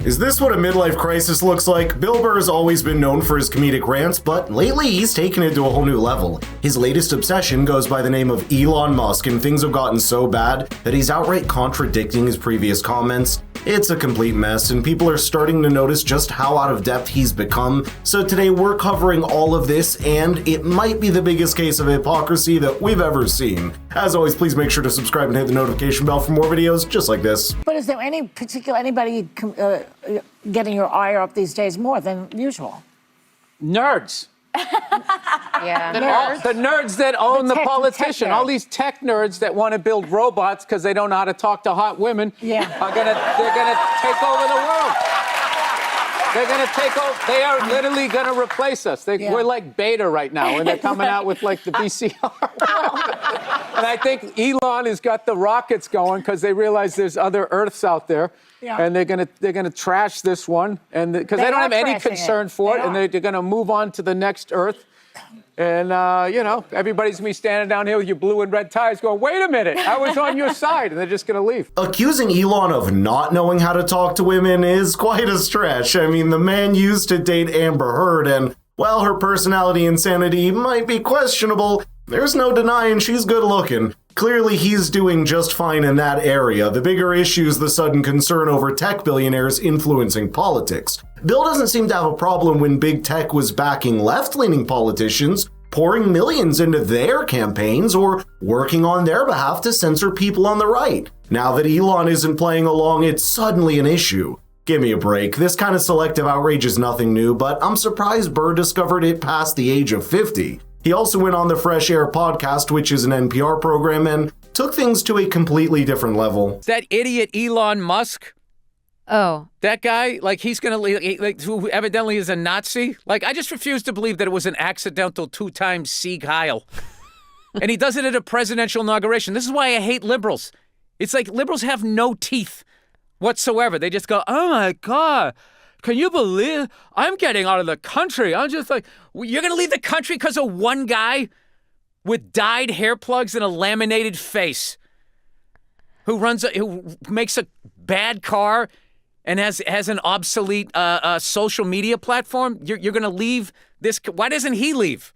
Is this what a midlife crisis looks like? Bill Burr has always been known for his comedic rants, but lately he's taken it to a whole new level. His latest obsession goes by the name of Elon Musk, and things have gotten so bad that he's outright contradicting his previous comments. It's a complete mess, and people are starting to notice just how out of depth he's become. So today we're covering all of this, and it might be the biggest case of hypocrisy that we've ever seen. As always, please make sure to subscribe and hit the notification bell for more videos just like this. But is there anybody getting your ire up these days more than usual? Nerds. Yeah, The nerds that own the politician. All these tech nerds that want to build robots because they don't know how to talk to hot women. Yeah. They're gonna take over the world. They're gonna take over. They are literally gonna replace us. We're like beta right now, and they're coming out with like the VCR. And I think Elon has got the rockets going because they realize there's other Earths out there. Yeah. And they're gonna trash this one, and because they don't have any concern for it, and they're gonna move on to the next Earth. And everybody's gonna be standing down here with your blue and red ties, going, "Wait a minute, I was on your side," and they're just gonna leave. Accusing Elon of not knowing how to talk to women is quite a stretch. I mean, the man used to date Amber Heard, and while her personality and sanity might be questionable, there's no denying she's good looking. Clearly, he's doing just fine in that area. The bigger issue is the sudden concern over tech billionaires influencing politics. Bill doesn't seem to have a problem when big tech was backing left-leaning politicians, pouring millions into their campaigns, or working on their behalf to censor people on the right. Now that Elon isn't playing along, it's suddenly an issue. Give me a break. This kind of selective outrage is nothing new, but I'm surprised Burr discovered it past the age of 50. He also went on the Fresh Air podcast, which is an NPR program, and took things to a completely different level. That idiot Elon Musk. Oh. That guy, he's going to, who evidently is a Nazi. I just refuse to believe that it was an accidental two-time Sieg Heil. And he does it at a presidential inauguration. This is why I hate liberals. It's like liberals have no teeth whatsoever. They just go, "Oh my God, can you believe I'm getting out of the country?" I'm just like, you're going to leave the country because of one guy with dyed hair plugs and a laminated face who makes a bad car and has an obsolete social media platform? You're going to leave this? Why doesn't he leave?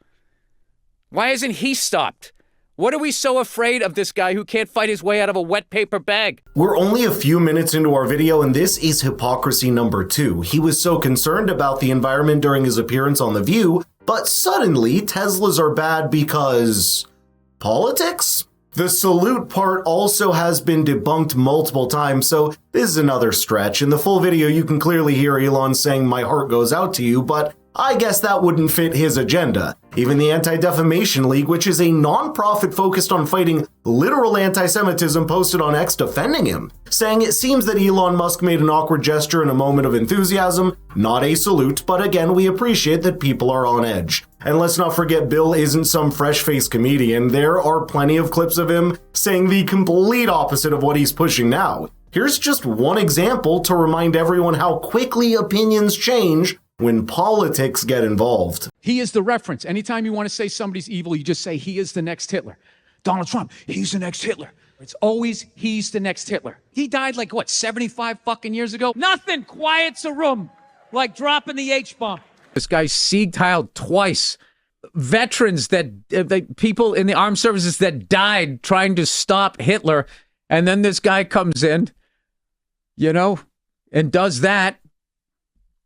Why isn't he stopped? What are we so afraid of this guy who can't fight his way out of a wet paper bag? We're only a few minutes into our video, and this is hypocrisy number 2. He was so concerned about the environment during his appearance on The View, but suddenly Teslas are bad because politics? The salute part also has been debunked multiple times, so this is another stretch. In the full video, you can clearly hear Elon saying, "My heart goes out to you," but I guess that wouldn't fit his agenda. Even the Anti-Defamation League, which is a non-profit focused on fighting literal anti-Semitism, posted on X defending him, saying it seems that Elon Musk made an awkward gesture in a moment of enthusiasm, not a salute, but again, we appreciate that people are on edge. And let's not forget, Bill isn't some fresh-faced comedian. There are plenty of clips of him saying the complete opposite of what he's pushing now. Here's just one example to remind everyone how quickly opinions change when politics get involved. He is the reference. Anytime you want to say somebody's evil, you just say he is the next Hitler. Donald Trump, he's the next Hitler. It's always he's the next Hitler. He died 75 fucking years ago? Nothing quiets a room like dropping the H-bomb. This guy Sieg Heil twice. Veterans people in the armed services that died trying to stop Hitler. And then this guy comes in, and does that.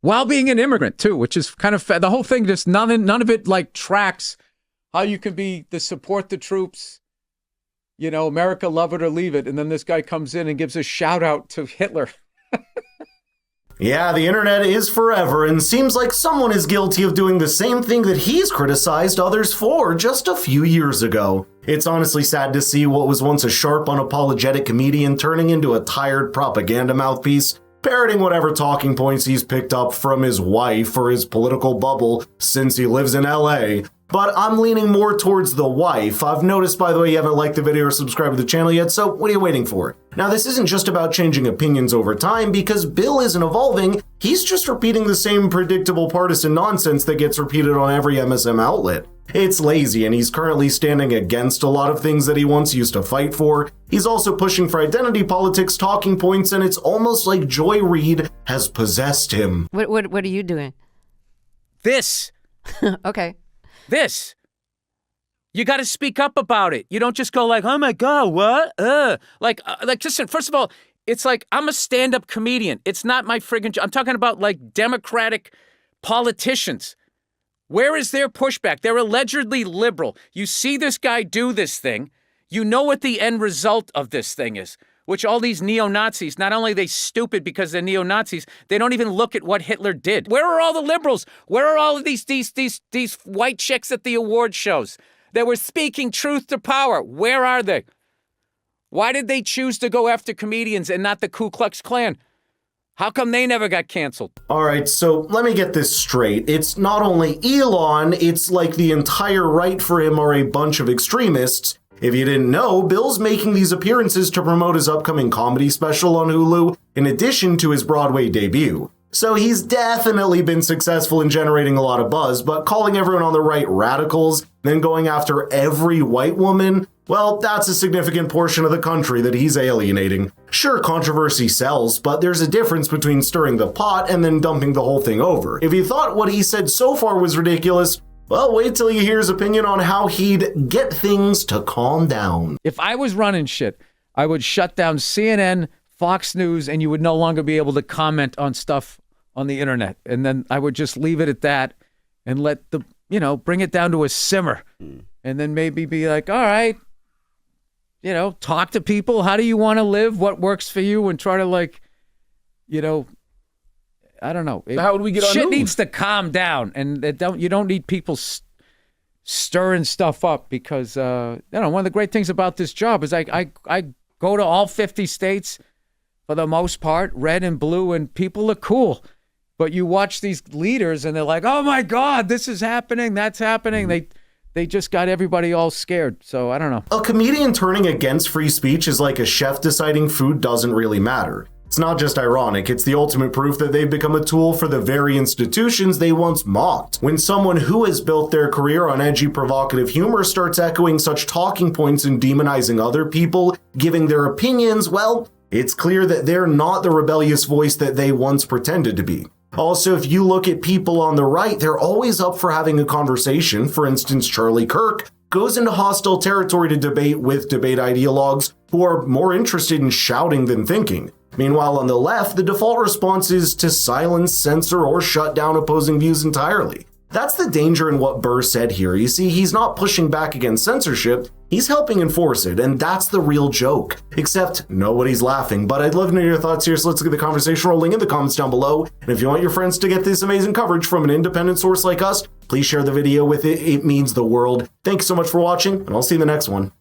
While being an immigrant, too, which is kind of the whole thing, just none of it tracks how you can be the support the troops, America, love it or leave it. And then this guy comes in and gives a shout out to Hitler. Yeah, the internet is forever, and seems like someone is guilty of doing the same thing that he's criticized others for just a few years ago. It's honestly sad to see what was once a sharp, unapologetic comedian turning into a tired propaganda mouthpiece, parroting whatever talking points he's picked up from his wife or his political bubble since he lives in LA. But I'm leaning more towards the wife. I've noticed, by the way, you haven't liked the video or subscribed to the channel yet, so what are you waiting for? Now, this isn't just about changing opinions over time, because Bill isn't evolving, he's just repeating the same predictable partisan nonsense that gets repeated on every MSM outlet. It's lazy, and he's currently standing against a lot of things that he once used to fight for. He's also pushing for identity politics talking points, and it's almost like Joy Reid has possessed him. What are you doing? This. Okay. This. You got to speak up about it. You don't just go like, oh my God, what? Like, listen, first of all, it's like, I'm a stand-up comedian. It's not my friggin' job. I'm talking about like Democratic politicians. Where is their pushback? They're allegedly liberal. You see this guy do this thing. You know what the end result of this thing is, which all these neo-Nazis, not only are they stupid because they're neo-Nazis, they don't even look at what Hitler did. Where are all the liberals? Where are all of these white chicks at the award shows that were speaking truth to power? Where are they? Why did they choose to go after comedians and not the Ku Klux Klan? How come they never got canceled? All right, so let me get this straight. It's not only Elon, it's like the entire right for him are a bunch of extremists. If you didn't know, Bill's making these appearances to promote his upcoming comedy special on Hulu, in addition to his Broadway debut. So he's definitely been successful in generating a lot of buzz, but calling everyone on the right radicals, then going after every white woman, well, that's a significant portion of the country that he's alienating. Sure, controversy sells, but there's a difference between stirring the pot and then dumping the whole thing over. If you thought what he said so far was ridiculous, well, wait till you hear his opinion on how he'd get things to calm down. If I was running shit, I would shut down CNN, Fox News, and you would no longer be able to comment on stuff on the internet. And then I would just leave it at that and let bring it down to a simmer. And then maybe be like, all right, talk to people. How do you want to live? What works for you? And try to I don't know. How would we get on shit news? Needs to calm down, and you don't need people stirring stuff up because one of the great things about this job is I go to all 50 states for the most part, red and blue, and people are cool. But you watch these leaders and they're like, oh my God, this is happening, that's happening. They just got everybody all scared. So I don't know. A comedian turning against free speech is like a chef deciding food doesn't really matter. It's not just ironic, it's the ultimate proof that they've become a tool for the very institutions they once mocked. When someone who has built their career on edgy, provocative humor starts echoing such talking points and demonizing other people, giving their opinions, well, it's clear that they're not the rebellious voice that they once pretended to be. Also, if you look at people on the right, they're always up for having a conversation. For instance, Charlie Kirk goes into hostile territory to debate with debate ideologues who are more interested in shouting than thinking. Meanwhile, on the left, the default response is to silence, censor, or shut down opposing views entirely. That's the danger in what Burr said here. You see, he's not pushing back against censorship, he's helping enforce it, and that's the real joke. Except, nobody's laughing, but I'd love to know your thoughts here, so let's get the conversation rolling in the comments down below. And if you want your friends to get this amazing coverage from an independent source like us, please share the video with it. It means the world. Thanks so much for watching, and I'll see you in the next one.